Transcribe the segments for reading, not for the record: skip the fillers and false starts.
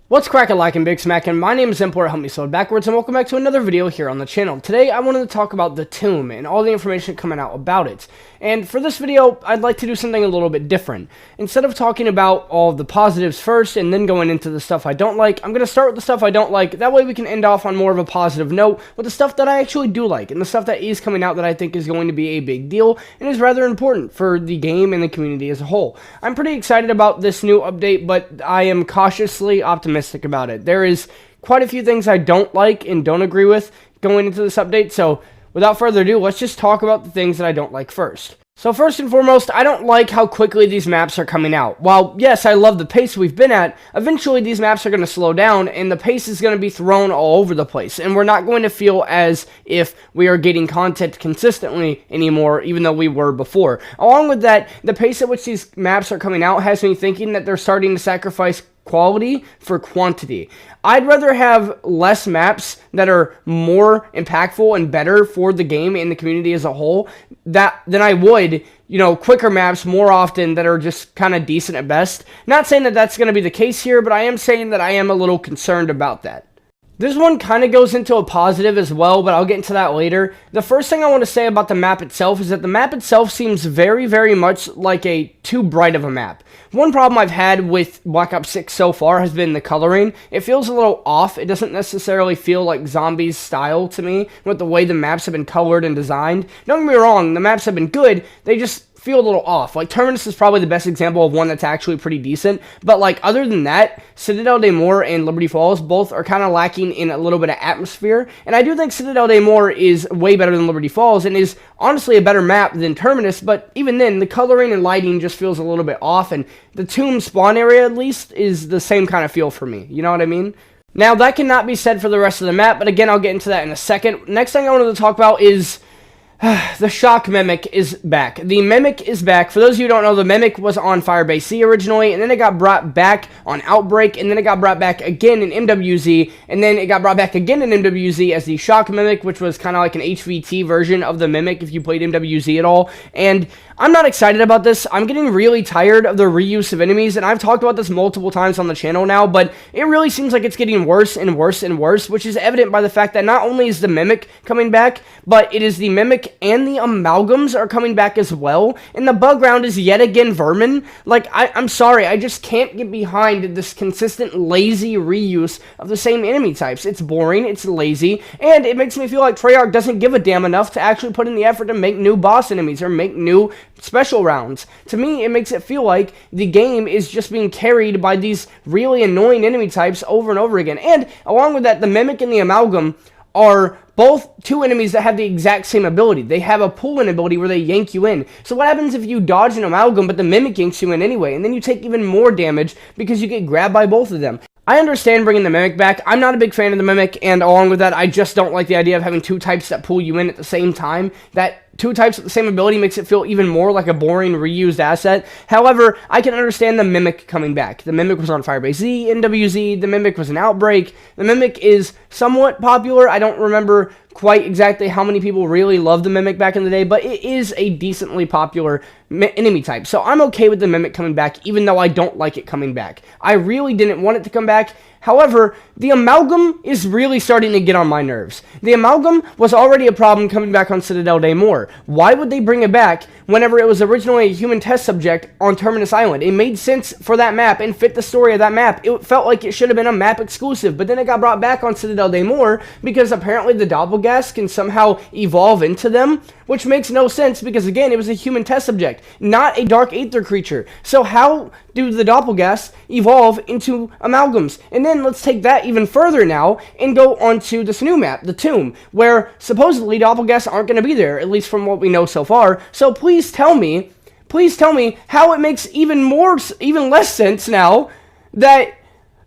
What's crackin' Big Smackin'? My name is Import, help me slow it backwards, and welcome back to another video here on the channel. Today, I wanted to talk about the tomb and all the information coming out about it. And for this video, I'd like to do something a little bit different. Instead of talking about all the positives first and then going into the stuff I don't like, I'm going to start with the stuff I don't like. That way we can end off on more of a positive note with the stuff that I actually do like, and the stuff that is coming out that I think is going to be a big deal and is rather important for the game and the community as a whole. I'm pretty excited about this new update, but I am cautiously optimistic about it. There is quite a few things I don't like and don't agree with going into this update, so without further ado, let's just talk about the things that I don't like first. So first and foremost, I don't like how quickly these maps are coming out. While, yes, I love the pace we've been at, eventually these maps are going to slow down, and the pace is going to be thrown all over the place, and we're not going to feel as if we are getting content consistently anymore, even though we were before. Along with that, the pace at which these maps are coming out has me thinking that they're starting to sacrifice quality for quantity. I'd rather have less maps that are more impactful and better for the game and the community as a whole than I would, quicker maps more often that are just kind of decent at best. Not saying that that's going to be the case here, but I am saying that I am a little concerned about that. This one kind of goes into a positive as well, but I'll get into that later. The first thing I want to say about the map itself is that the map itself seems very, very much like a too bright of a map. One problem I've had with Black Ops 6 so far has been the coloring. It feels a little off. It doesn't necessarily feel like Zombies style to me with the way the maps have been colored and designed. Don't get me wrong, the maps have been good. They just feel a little off. Like, Terminus is probably the best example of one that's actually pretty decent, but like, other than that, Citadel de Mor and Liberty Falls both are kind of lacking in a little bit of atmosphere, and I do think Citadel de Mor is way better than Liberty Falls, and is honestly a better map than Terminus, but even then, the coloring and lighting just feels a little bit off, and the tomb spawn area, at least, is the same kind of feel for me, you know what I mean? Now, that cannot be said for the rest of the map, but again, I'll get into that in a second. Next thing I wanted to talk about is the Shock Mimic is back. The Mimic is back. For those of you who don't know, the Mimic was on Firebase C originally, and then it got brought back on Outbreak, and then it got brought back again in MWZ, and then it got brought back again in MWZ as the Shock Mimic, which was kind of like an HVT version of the Mimic if you played MWZ at all. And I'm not excited about this. I'm getting really tired of the reuse of enemies, and I've talked about this multiple times on the channel now, but it really seems like it's getting worse and worse and worse, which is evident by the fact that not only is the Mimic coming back, but it is the Mimic and the Amalgams are coming back as well, and the bug round is yet again Vermin. Like, I'm sorry, I just can't get behind this consistent lazy reuse of the same enemy types. It's boring, it's lazy, and it makes me feel like Treyarch doesn't give a damn enough to actually put in the effort to make new boss enemies or make new special rounds. To me, it makes it feel like the game is just being carried by these really annoying enemy types over and over again. And along with that, the Mimic and the Amalgam are both two enemies that have the exact same ability. They have a pull-in ability where they yank you in. So what happens if you dodge an Amalgam but the Mimic yanks you in anyway, and then you take even more damage because you get grabbed by both of them? I understand bringing the Mimic back. I'm not a big fan of the Mimic, and along with that, I just don't like the idea of having two types that pull you in at the same time. That two types with the same ability makes it feel even more like a boring, reused asset. However, I can understand the Mimic coming back. The Mimic was on Firebase Z, NWZ, the Mimic was an Outbreak. The Mimic is somewhat popular. I don't remember quite exactly how many people really loved the Mimic back in the day, but it is a decently popular enemy type. So I'm okay with the Mimic coming back, even though I don't like it coming back. I really didn't want it to come back. However, the Amalgam is really starting to get on my nerves. The Amalgam was already a problem coming back on Citadel de Mor. Why would they bring it back whenever it was originally a human test subject on Terminus Island? It made sense for that map and fit the story of that map. It felt like it should have been a map exclusive, but then it got brought back on Citadel de Mor because apparently the Doppelgas can somehow evolve into them, which makes no sense because, again, it was a human test subject, not a Dark Aether creature. So how do the Doppelgas evolve into Amalgams? And then let's take that even further now and go on to this new map, the Tomb, where supposedly Doppelgas aren't going to be there, at least from what we know so far. So please tell me how it makes even less sense now that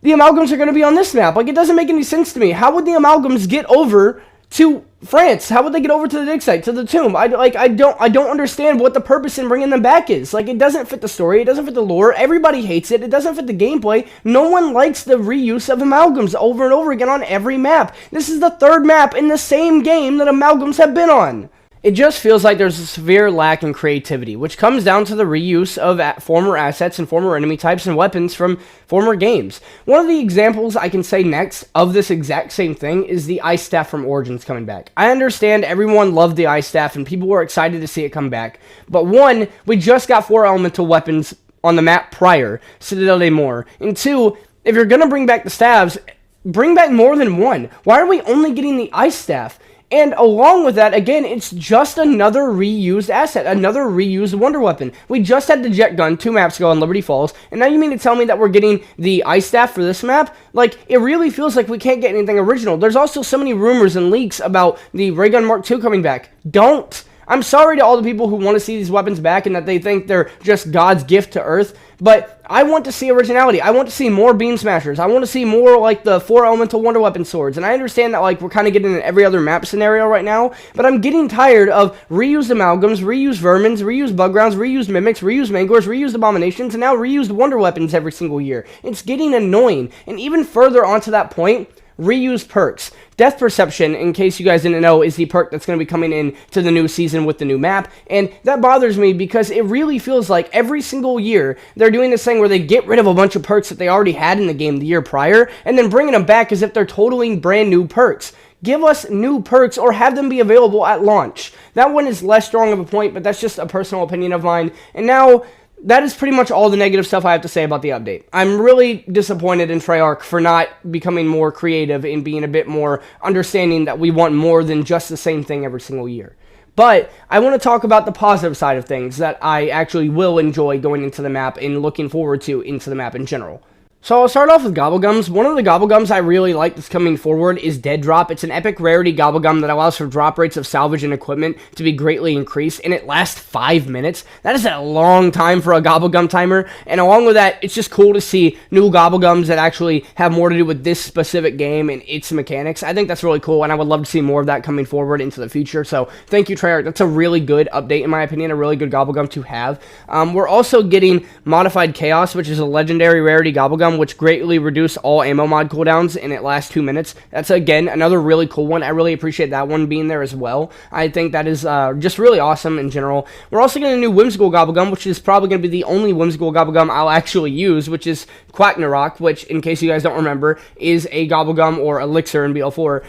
the Amalgams are going to be on this map. Like, it doesn't make any sense to me. How would the Amalgams get over to France? How would they get over to the dig site, to the tomb? I don't understand what the purpose in bringing them back is. Like, it doesn't fit the story, it doesn't fit the lore, everybody hates it, it doesn't fit the gameplay. No one likes the reuse of Amalgams over and over again on every map. This is the third map in the same game that Amalgams have been on. It just feels like there's a severe lack in creativity, which comes down to the reuse of former assets and former enemy types and weapons from former games. One of the examples I can say next of this exact same thing is the Ice Staff from Origins coming back. I understand everyone loved the Ice Staff and people were excited to see it come back, but one, we just got 4 elemental weapons on the map prior, Citadel de Mor, and 2, if you're going to bring back the staffs, bring back more than one. Why are we only getting the Ice Staff? And along with that, again, it's just another reused asset, another reused wonder weapon. We just had the jet gun 2 maps ago on Liberty Falls, and now you mean to tell me that we're getting the Ice Staff for this map? Like, it really feels like we can't get anything original. There's also so many rumors and leaks about the Ray Gun Mark II coming back. Don't! I'm sorry to all the people who want to see these weapons back and that they think they're just God's gift to Earth, but I want to see originality. I want to see more Beam Smashers. I want to see more like the 4 elemental wonder weapon swords. And I understand that like we're kind of getting in every other map scenario right now, but I'm getting tired of reused amalgams, reused vermins, reused bug grounds, reused mimics, reused mangors, reused abominations, and now reused wonder weapons every single year. It's getting annoying. And even further onto that point, reused perks. Death Perception, in case you guys didn't know, is the perk that's going to be coming in to the new season with the new map, and that bothers me because it really feels like every single year they're doing this thing where they get rid of a bunch of perks that they already had in the game the year prior, and then bringing them back as if they're totaling brand new perks. Give us new perks or have them be available at launch. That one is less strong of a point, but that's just a personal opinion of mine. And now, that is pretty much all the negative stuff I have to say about the update. I'm really disappointed in Treyarch for not becoming more creative and being a bit more understanding that we want more than just the same thing every single year. But I want to talk about the positive side of things that I actually will enjoy going into the map and looking forward to into the map in general. So I'll start off with Gobblegums. One of the Gobblegums I really like that's coming forward is Dead Drop. It's an epic rarity Gobblegum that allows for drop rates of salvage and equipment to be greatly increased, and it lasts 5 minutes. That is a long time for a Gobblegum timer, and along with that, it's just cool to see new Gobblegums that actually have more to do with this specific game and its mechanics. I think that's really cool, and I would love to see more of that coming forward into the future, so thank you, Treyarch. That's a really good update, in my opinion, a really good Gobblegum to have. We're also getting Modified Chaos, which is a legendary rarity Gobblegum, which greatly reduce all ammo mod cooldowns and it lasts 2 minutes. That's, again, another really cool one. I really appreciate that one being there as well. I think that is just really awesome in general. We're also getting a new Whimsical Gobblegum, which is probably going to be the only Whimsical Gobblegum I'll actually use, which is Quacknarok, which, in case you guys don't remember, is a Gobblegum or elixir in BL4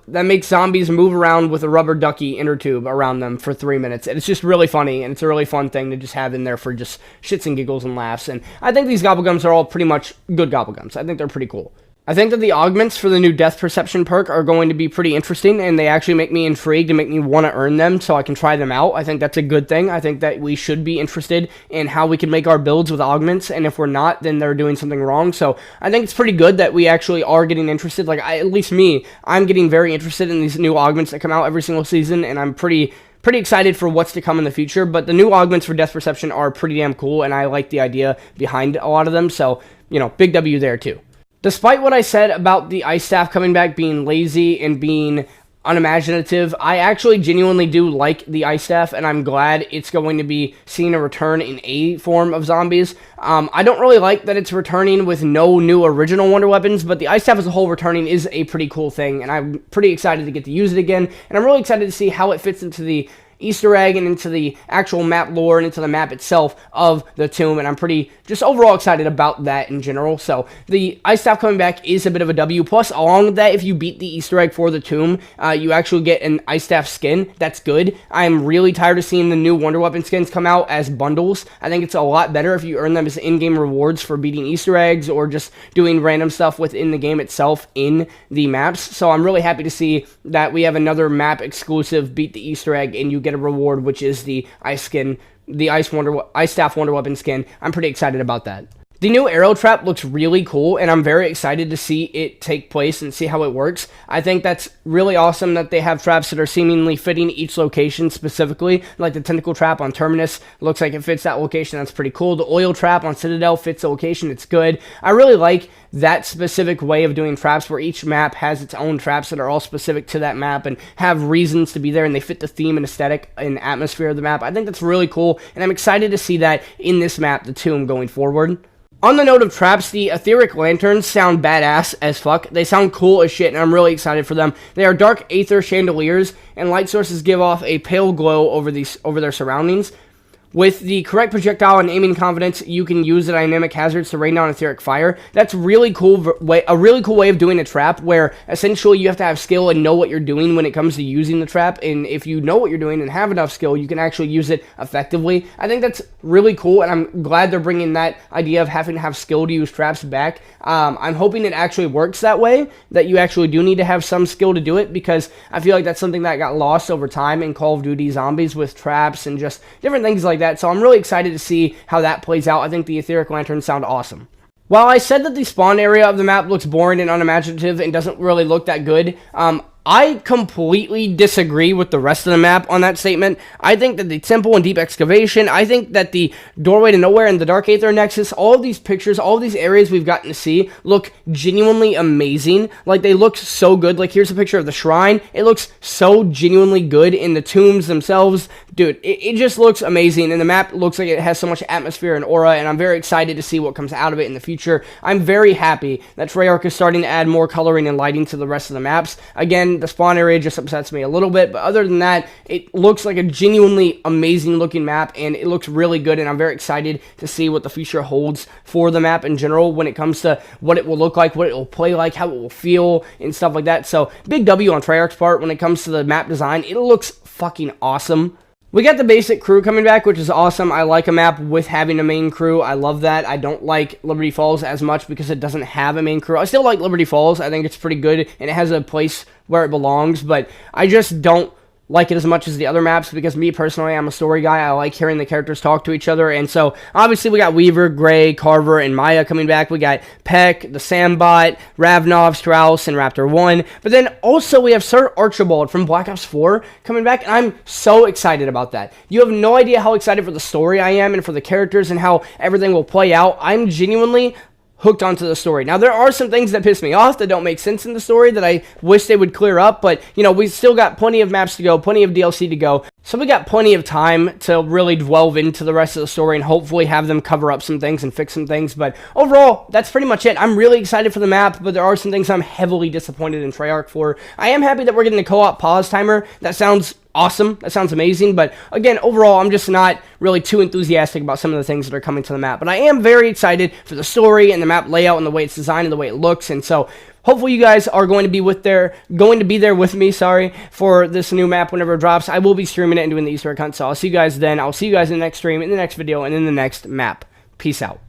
that makes zombies move around with a rubber ducky inner tube around them for 3 minutes. And it's just really funny, and it's a really fun thing to just have in there for just shits and giggles and laughs. And I think these Gobblegums are all pretty much good Gobblegums. I think they're pretty cool. I think that the augments for the new Death Perception perk are going to be pretty interesting, and they actually make me intrigued and make me want to earn them so I can try them out. I think that's a good thing. I think that we should be interested in how we can make our builds with augments, and if we're not, then they're doing something wrong. So I think it's pretty good that we actually are getting interested. Like, at least me, I'm getting very interested in these new augments that come out every single season, and I'm pretty excited for what's to come in the future. But the new augments for Death Perception are pretty damn cool, and I like the idea behind a lot of them. So, you know, big W there too. Despite what I said about the Ice Staff coming back being lazy and being unimaginative, I actually genuinely do like the Ice Staff, and I'm glad it's going to be seeing a return in a form of zombies. I don't really like that it's returning with no new original wonder weapons, but the Ice Staff as a whole returning is a pretty cool thing, and I'm pretty excited to get to use it again, and I'm really excited to see how it fits into the Easter egg and into the actual map lore and into the map itself of the tomb, and I'm pretty just overall excited about that in general. So the Ice Staff coming back is a bit of a W. Plus, along with that, if you beat the Easter egg for the tomb, you actually get an Ice Staff skin. That's good. I'm really tired of seeing the new Wonder Weapon skins come out as bundles. I think it's a lot better if you earn them as in-game rewards for beating Easter eggs or just doing random stuff within the game itself in the maps. So I'm really happy to see that we have another map exclusive beat the Easter egg and you get a reward, which is the ice skin, the Ice Staff Wonder Weapon skin. I'm pretty excited about that. The new arrow trap looks really cool, and I'm very excited to see it take place and see how it works. I think that's really awesome that they have traps that are seemingly fitting each location specifically, like the tentacle trap on Terminus. Looks like it fits that location. That's pretty cool. The oil trap on Citadel fits the location. It's good. I really like that specific way of doing traps where each map has its own traps that are all specific to that map and have reasons to be there, and they fit the theme and aesthetic and atmosphere of the map. I think that's really cool, and I'm excited to see that in this map, the tomb, going forward. On the note of traps, the etheric lanterns sound badass as fuck. They sound cool as shit, and I'm really excited for them. They are dark aether chandeliers, and light sources give off a pale glow over their surroundings. With the correct projectile and aiming confidence, you can use the dynamic hazards to rain down etheric fire. That's really cool. A really cool way of doing a trap, where essentially you have to have skill and know what you're doing when it comes to using the trap. And if you know what you're doing and have enough skill, you can actually use it effectively. I think that's really cool, and I'm glad they're bringing that idea of having to have skill to use traps back. I'm hoping it actually works that way, that you actually do need to have some skill to do it, because I feel like that's something that got lost over time in Call of Duty Zombies with traps and just different things like that. So I'm really excited to see how that plays out. I think the etheric lanterns sound awesome. While I said that the spawn area of the map looks boring and unimaginative and doesn't really look that good, I completely disagree with the rest of the map on that statement. I think that the temple and deep excavation, I think that the doorway to nowhere and the dark aether nexus, all of these pictures, all of these areas we've gotten to see look genuinely amazing. Like, they look so good. Like, here's a picture of the shrine. It looks so genuinely good in the tombs themselves. Dude, it just looks amazing, and the map looks like it has so much atmosphere and aura, and I'm very excited to see what comes out of it in the future. I'm very happy that Treyarch is starting to add more coloring and lighting to the rest of the maps. Again, the spawn area just upsets me a little bit, but other than that, it looks like a genuinely amazing looking map, and it looks really good, and I'm very excited to see what the future holds for the map in general when it comes to what it will look like, what it will play like, how it will feel, and stuff like that. So, big W on Treyarch's part when it comes to the map design. It looks fucking awesome. We got the basic crew coming back, which is awesome. I like a map with having a main crew. I love that. I don't like Liberty Falls as much because it doesn't have a main crew. I still like Liberty Falls. I think it's pretty good, and it has a place where it belongs, but I just don't like it as much as the other maps, because me personally, I'm a story guy. I like hearing the characters talk to each other, and so obviously we got Weaver, Gray, Carver, and Maya coming back. We got Peck, the Sambot, Ravnov, Strauss, and Raptor 1, but then also we have Sir Archibald from Black Ops 4 coming back, and I'm so excited about that. You have no idea how excited for the story I am and for the characters and how everything will play out. I'm genuinely hooked onto the story. Now, there are some things that piss me off that don't make sense in the story that I wish they would clear up, but, you know, we still got plenty of maps to go, plenty of DLC to go, so we got plenty of time to really delve into the rest of the story and hopefully have them cover up some things and fix some things, but overall, that's pretty much it. I'm really excited for the map, but there are some things I'm heavily disappointed in Treyarch for. I am happy that we're getting the co-op pause timer. That sounds awesome. That sounds amazing, but again, overall, I'm just not really too enthusiastic about some of the things that are coming to the map, but I am very excited for the story and the map layout and the way it's designed and the way it looks, and so hopefully you guys are going to be there with me, for this new map whenever it drops. I will be streaming it and doing the Easter egg hunt, so I'll see you guys then. I'll see you guys in the next stream, in the next video, and in the next map. Peace out.